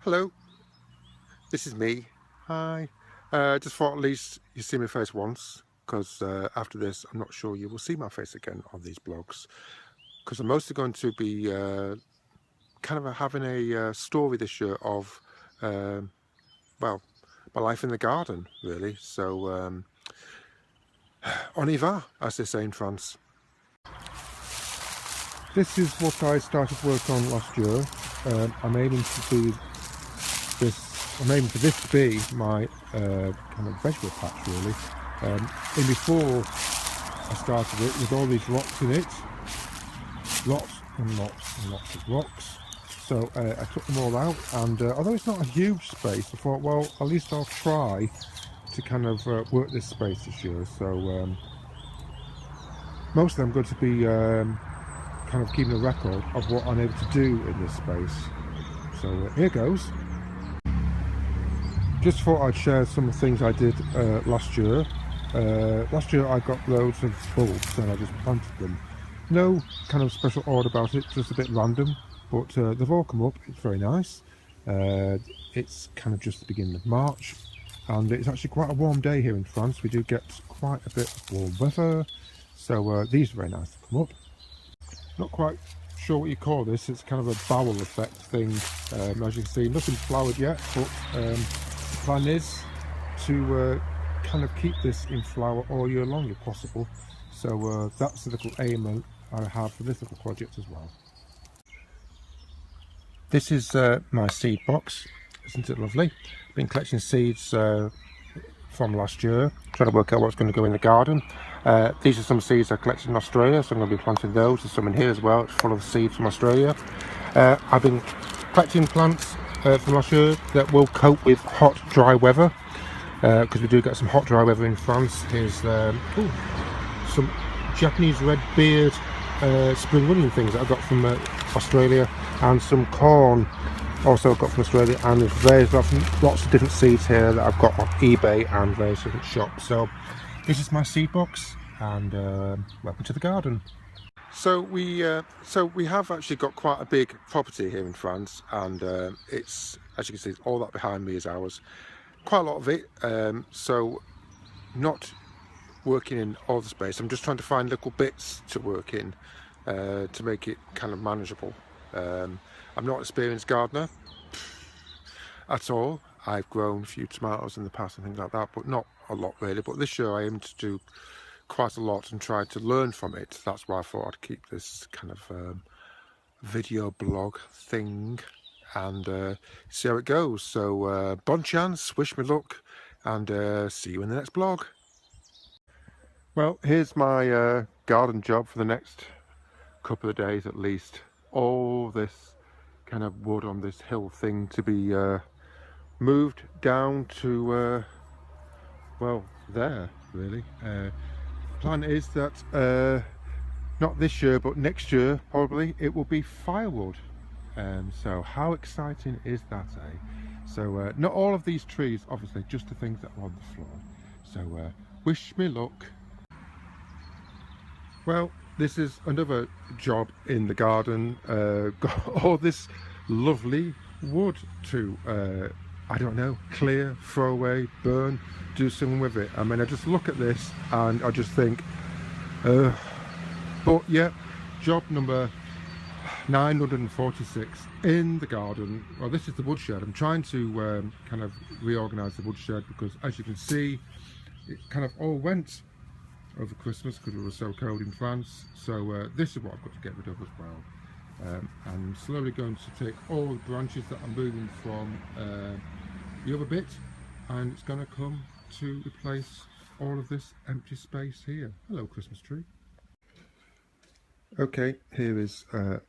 Hello, this is me. Hi. Just thought at least you see my face once, because after this I'm not sure you will see my face again on these blogs, because I'm mostly going to be kind of having a story this year of, um well, my life in the garden, really. So, on y va, as they say in France. This is what I started work on last year. I'm aiming to do I'm aiming for this to be my kind of vegetable patch, really. And before I started it with all these rocks in it, lots and lots and lots of rocks. So I took them all out, and although it's not a huge space, I thought, well, at least I'll try to kind of work this space this year. So mostly I'm going to be kind of keeping a record of what I'm able to do in this space. So here goes. Just thought I'd share some of the things I did last year. Last year I got loads of bulbs and I just planted them. No kind of special order about it, just a bit random, but they've all come up. It's very nice. It's kind of just the beginning of March, and it's actually quite a warm day here in France. We do get quite a bit of warm weather, so these are very nice to come up. Not quite sure what you call this. It's kind of a bowel effect thing. As you can see, nothing's flowered yet, but the plan is to kind of keep this in flower all year long if possible. So that's the little aim I have for this little project as well. This is my seed box. Isn't it lovely? I've been collecting seeds from last year, trying to work out what's going to go in the garden. These are some seeds I collected in Australia, so I'm going to be planting those. There's some in here as well. It's full of seeds from Australia. I've been collecting plants from last year that will cope with hot, dry weather, because we do get some hot, dry weather in France. Here's some Japanese red beard spring onion things that I got from Australia, and some corn also got from Australia, and there's lots of different seeds here that I've got on eBay and various different shops. So this is my seed box, and welcome to the garden. So we have actually got quite a big property here in France, and it's, as you can see, all that behind me is ours. Quite a lot of it. So not working in all the space. I'm just trying to find little bits to work in to make it kind of manageable. I'm not an experienced gardener at all. I've grown a few tomatoes in the past and things like that, but not a lot really. But this year I aim to do quite a lot and try to learn from it. That's why I thought I'd keep this kind of video blog thing and see how it goes. So bon chance, wish me luck, and see you in the next blog. Well, here's my garden job for the next couple of days at least. All this kind of wood on this hill thing to be moved down to well, there really. Plan is that not this year but next year probably it will be firewood. So how exciting is that, eh? So not all of these trees, obviously, just the things that are on the floor. So wish me luck. Well, this is another job in the garden. Got all this lovely wood to, I don't know, clear, throw away, burn, do something with it. I mean, I just look at this and I just think, but yeah, job number 946 in the garden. Well, this is the woodshed. I'm trying to kind of reorganize the woodshed because, as you can see, it kind of all went over Christmas because it was so cold in France. So this is what I've got to get rid of as well. I'm slowly going to take all the branches that I'm moving from the other bit, and it's going to come to replace all of this empty space here. Hello, Christmas tree. Okay, here is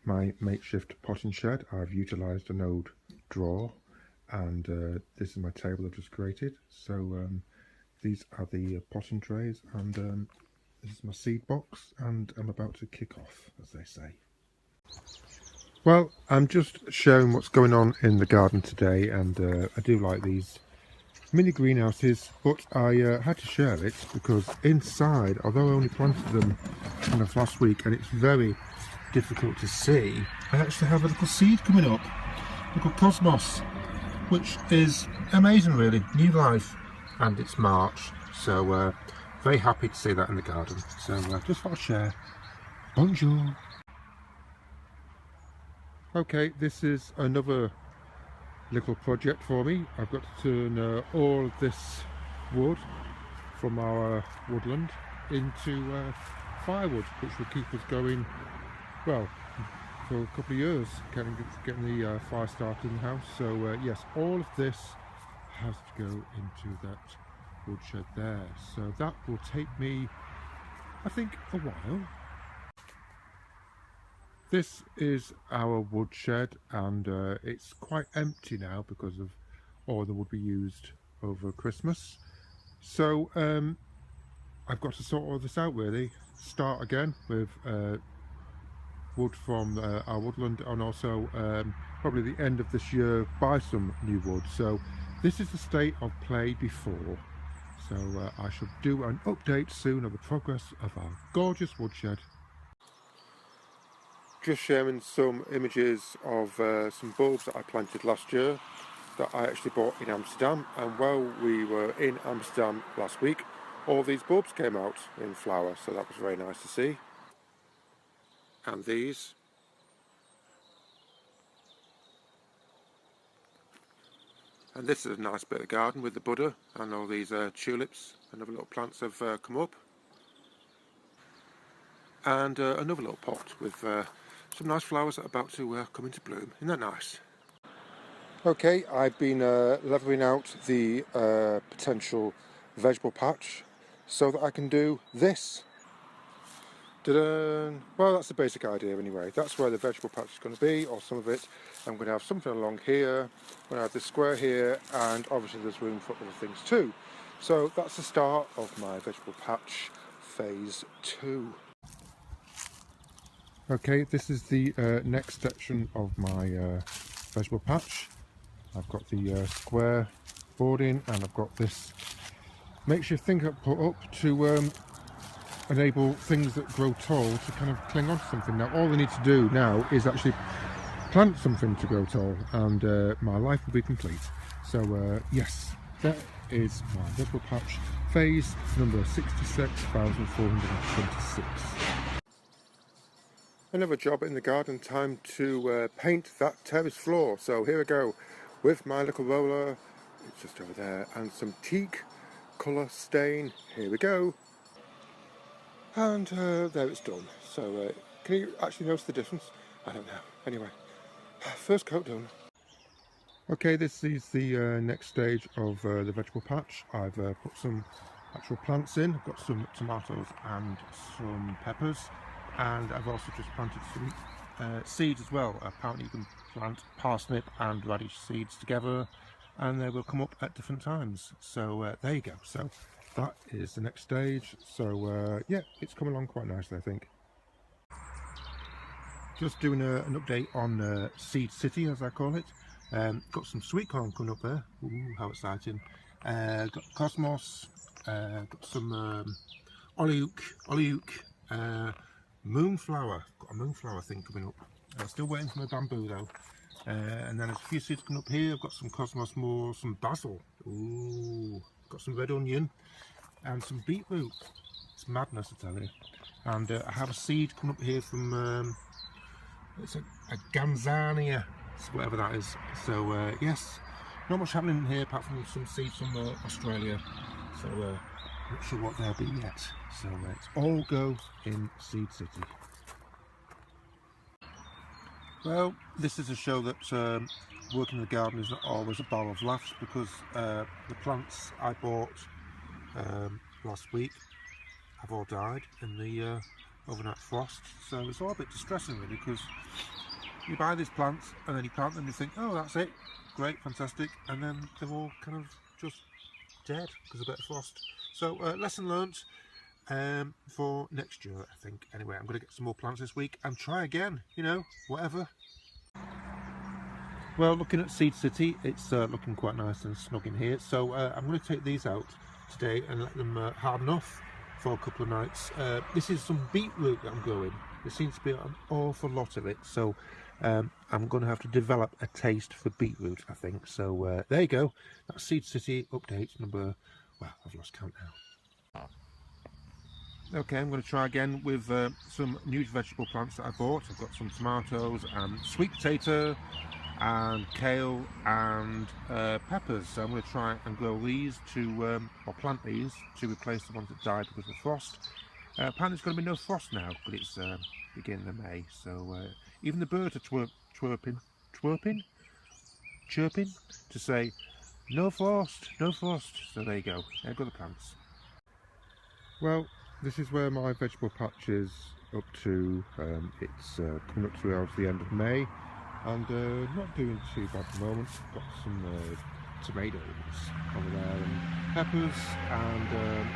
my makeshift potting shed. I've utilised an old drawer, and this is my table I've just created. So these are the potting trays, and this is my seed box, and I'm about to kick off, as they say. Well, I'm just showing what's going on in the garden today, and I do like these mini greenhouses, but I had to share it because inside, although I only planted them kind of last week and it's very difficult to see, I actually have a little seed coming up, little cosmos. which is amazing really, new life. And it's March, so very happy to see that in the garden. So just thought I'd share. Bonjour. Okay, this is another little project for me. I've got to turn all of this wood from our woodland into firewood, which will keep us going, well, for a couple of years, getting the fire started in the house. So yes, all of this has to go into that woodshed there. So that will take me, I think, a while. This is our woodshed, and it's quite empty now because of all the wood we used over Christmas. So I've got to sort all this out really, start again with wood from our woodland, and also probably the end of this year buy some new wood. So this is the state of play before. So I shall do an update soon of the progress of our gorgeous woodshed. Just sharing some images of some bulbs that I planted last year that I actually bought in Amsterdam, and while we were in Amsterdam last week, all these bulbs came out in flower, so that was very nice to see. And these, and this is a nice bit of garden with the Buddha, and all these tulips and other little plants have come up, and another little pot with some nice flowers that are about to come into bloom. Isn't that nice? Okay, I've been levelling out the potential vegetable patch so that I can do this. Ta-da! Well, that's the basic idea anyway. That's where the vegetable patch is going to be, or some of it. I'm going to have something along here, I'm going to have this square here, and obviously there's room for other things too. So that's the start of my vegetable patch phase 2. Okay, this is the next section of my vegetable patch. I've got the square boarding, and I've got this makeshift thing I put up to enable things that grow tall to kind of cling on to something. Now all I need to do now is actually plant something to grow tall, and my life will be complete. So yes, that is my vegetable patch phase number 66,426. Another job in the garden, time to paint that terrace floor. So here we go with my little roller, it's just over there, and some teak colour stain. Here we go. And there it's done. So can you actually notice the difference? I don't know. Anyway, first coat done. Okay, this is the next stage of the vegetable patch. I've put some actual plants in. I've got some tomatoes and some peppers, and I've also just planted some seeds as well. Apparently you can plant parsnip and radish seeds together, and they will come up at different times. So there you go. So that is the next stage. So yeah, it's coming along quite nicely, I think. Just doing an update on Seed City, as I call it. Got some sweet corn coming up there. Ooh, how exciting. Got cosmos, got some oleuk, moonflower. Got a moonflower thing coming up. Still waiting for my bamboo though. And then there's a few seeds coming up here. I've got some cosmos more, some basil. Ooh, got some red onion and some beetroot. It's madness, I tell you. And I have a seed coming up here from it's a Ganzania, whatever that is. So yes, not much happening here apart from some seeds from Australia. So not sure what they'll be yet. So it's all go in Seed City. Well, this is a show that working in the garden is not always a bar of laughs, because the plants I bought last week have all died in the overnight frost. So it's all a bit distressing really, because you buy these plants and then you plant them and you think, oh, that's it, great, fantastic, and then they're all kind of just dead because of a bit of frost. So lesson learnt for next year, I think. Anyway, I'm going to get some more plants this week and try again, you know, whatever. Well, looking at Seed City, it's looking quite nice and snug in here. So I'm going to take these out today and let them harden off for a couple of nights. This is some beetroot that I'm growing. There seems to be an awful lot of it, so I'm going to have to develop a taste for beetroot, I think. So there you go. That's Seed City update number, well, I've lost count now. Okay, I'm going to try again with some new vegetable plants that I bought. I've got some tomatoes and sweet potato and kale and peppers. So I'm going to try and grow these to, or plant these to replace the ones that died because of frost. Apparently there's going to be no frost now, but it's beginning of May. So even the birds are chirping to say no frost, no frost. So there you go. There go the plants. Well, this is where my vegetable patch is up to. It's coming up towards the end of May, and not doing too bad at the moment. Got some tomatoes over there, and peppers, and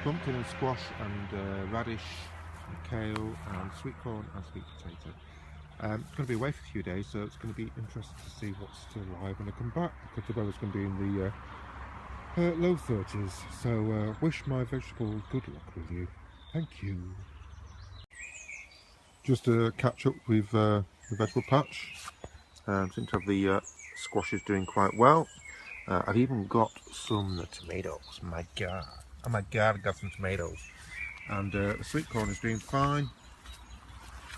pumpkin and squash, and radish, and kale, and sweet corn, and sweet potato. It's going to be away for a few days, so it's going to be interesting to see what's still alive when I come back, because the weather's going to be in the low 30s. So wish my vegetables good luck with you. Thank you. Just to catch up with the vegetable patch. Seem to have the squashes doing quite well. I've even got some tomatoes. My God, oh my God, I got some tomatoes. And the sweet corn is doing fine.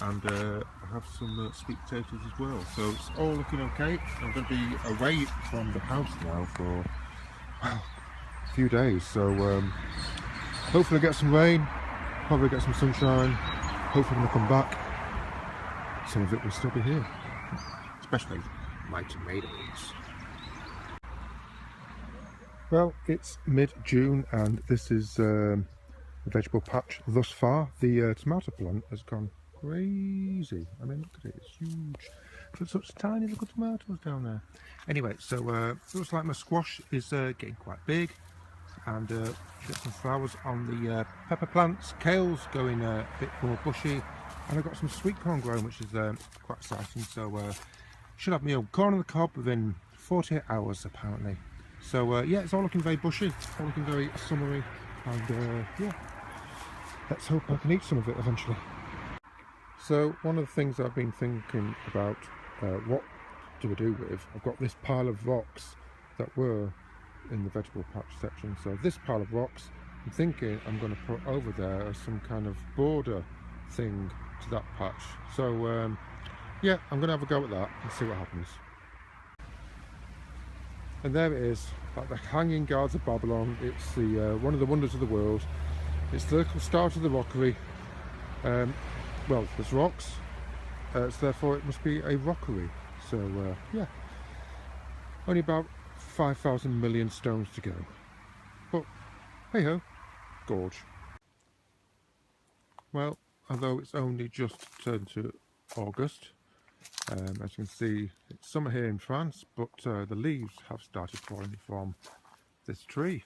And I have some sweet potatoes as well. So it's all looking okay. I'm going to be away from the house now for a few days. So hopefully I get some rain, probably get some sunshine. Hopefully when I come back, some of it will still be here. Especially my tomatoes. Well, it's mid-June and this is the vegetable patch thus far. The tomato plant has gone crazy. I mean, look at it, it's huge. Got such tiny little tomatoes down there. Anyway, so it looks like my squash is getting quite big, and got some flowers on the pepper plants. Kale's going a bit more bushy, and I've got some sweet corn growing, which is quite exciting. So should have my own corn on the cob within 48 hours apparently. So yeah, it's all looking very bushy, all looking very summery, and yeah, let's hope I can eat some of it eventually. So one of the things I've been thinking about, what do I do with, I've got this pile of rocks that were in the vegetable patch section. So this pile of rocks, I'm thinking I'm going to put over there as some kind of border thing to that patch. So yeah, I'm going to have a go at that and see what happens. And there it is, like the Hanging Guards of Babylon. It's the one of the wonders of the world. It's the little start of the rockery. Well, there's rocks, so therefore it must be a rockery. So yeah, only about 5,000 million stones to go. But hey ho, gorge. Well, although it's only just turned to August, as you can see, it's summer here in France, but the leaves have started falling from this tree.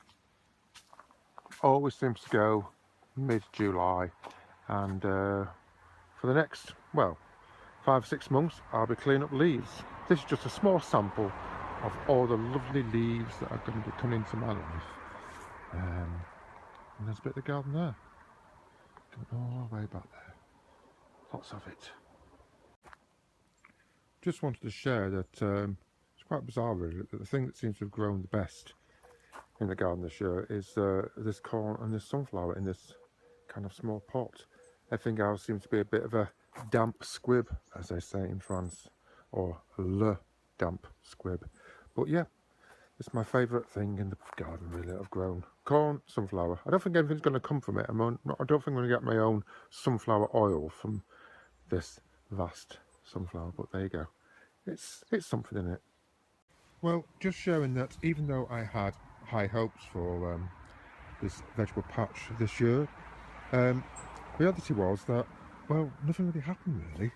Always seems to go mid-July, and for the next, well, 5-6 months, I'll be cleaning up leaves. This is just a small sample of all the lovely leaves that are going to be coming into my life. And there's a bit of the garden there, going all the way back there. Lots of it. Just wanted to share that it's quite bizarre really, that the thing that seems to have grown the best in the garden this year is this corn and this sunflower in this kind of small pot. Everything else seems to be a bit of a damp squib, as they say in France, or le damp squib. But yeah, it's my favourite thing in the garden really that I've grown. Corn, sunflower. I don't think anything's going to come from it. I don't think I'm going to get my own sunflower oil from this vast sunflower, but there you go. It's something in it. Well, just showing that even though I had high hopes for this vegetable patch this year, reality was that, well, nothing really happened really.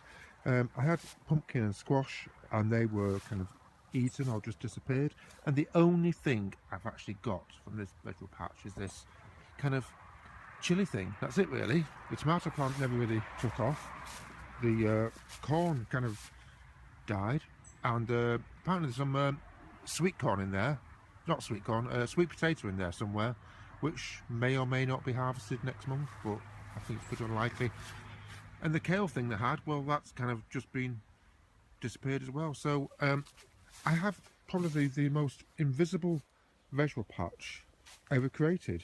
I had pumpkin and squash and they were kind of eaten or just disappeared, and the only thing I've actually got from this vegetable patch is this kind of chili thing. That's it really. The tomato plant never really took off. The corn kind of died, and apparently there's some sweet corn in there. Not sweet corn, sweet potato in there somewhere, which may or may not be harvested next month, but I think it's pretty unlikely. And the kale thing they had, well, that's kind of just been disappeared as well. So I have probably the most invisible vegetable patch ever created.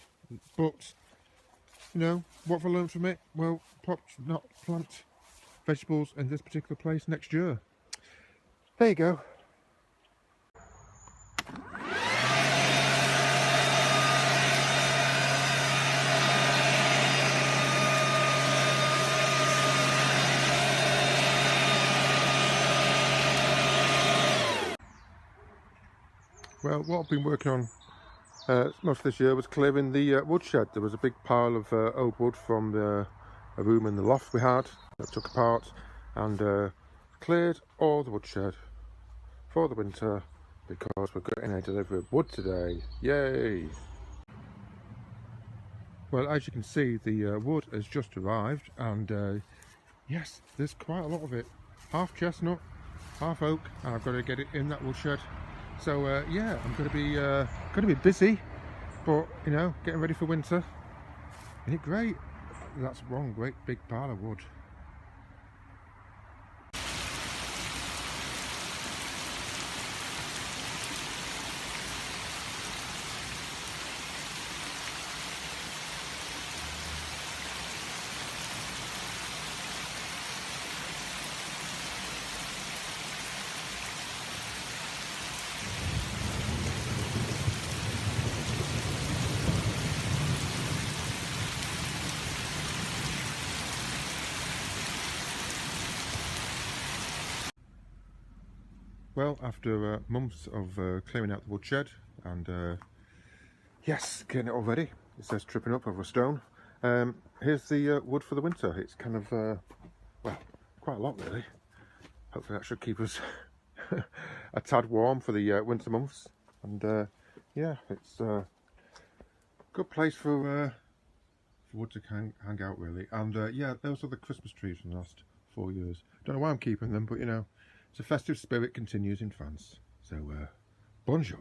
But you know, what have I learned from it? Well, perhaps not plant vegetables in this particular place next year. There you go. Well, what I've been working on most of this year was clearing the woodshed. There was a big pile of old wood from a room in the loft we had that I took apart, and cleared all the woodshed for the winter because we're getting a delivery of wood today. Yay! Well, as you can see, the wood has just arrived, and yes, there's quite a lot of it. Half chestnut, half oak, and I've got to get it in that woodshed. So yeah, I'm going to be busy, but you know, getting ready for winter. Isn't it great? That's one great big pile of wood. Well, after months of clearing out the woodshed and yes, getting it all ready, it says tripping up over a stone. Here's the wood for the winter. It's kind of, well, quite a lot really. Hopefully that should keep us a tad warm for the winter months. And yeah, it's a good place for wood to hang out really. And yeah, those are the Christmas trees from the last 4 years. Don't know why I'm keeping them, but you know, the festive spirit continues in France. So, bonjour.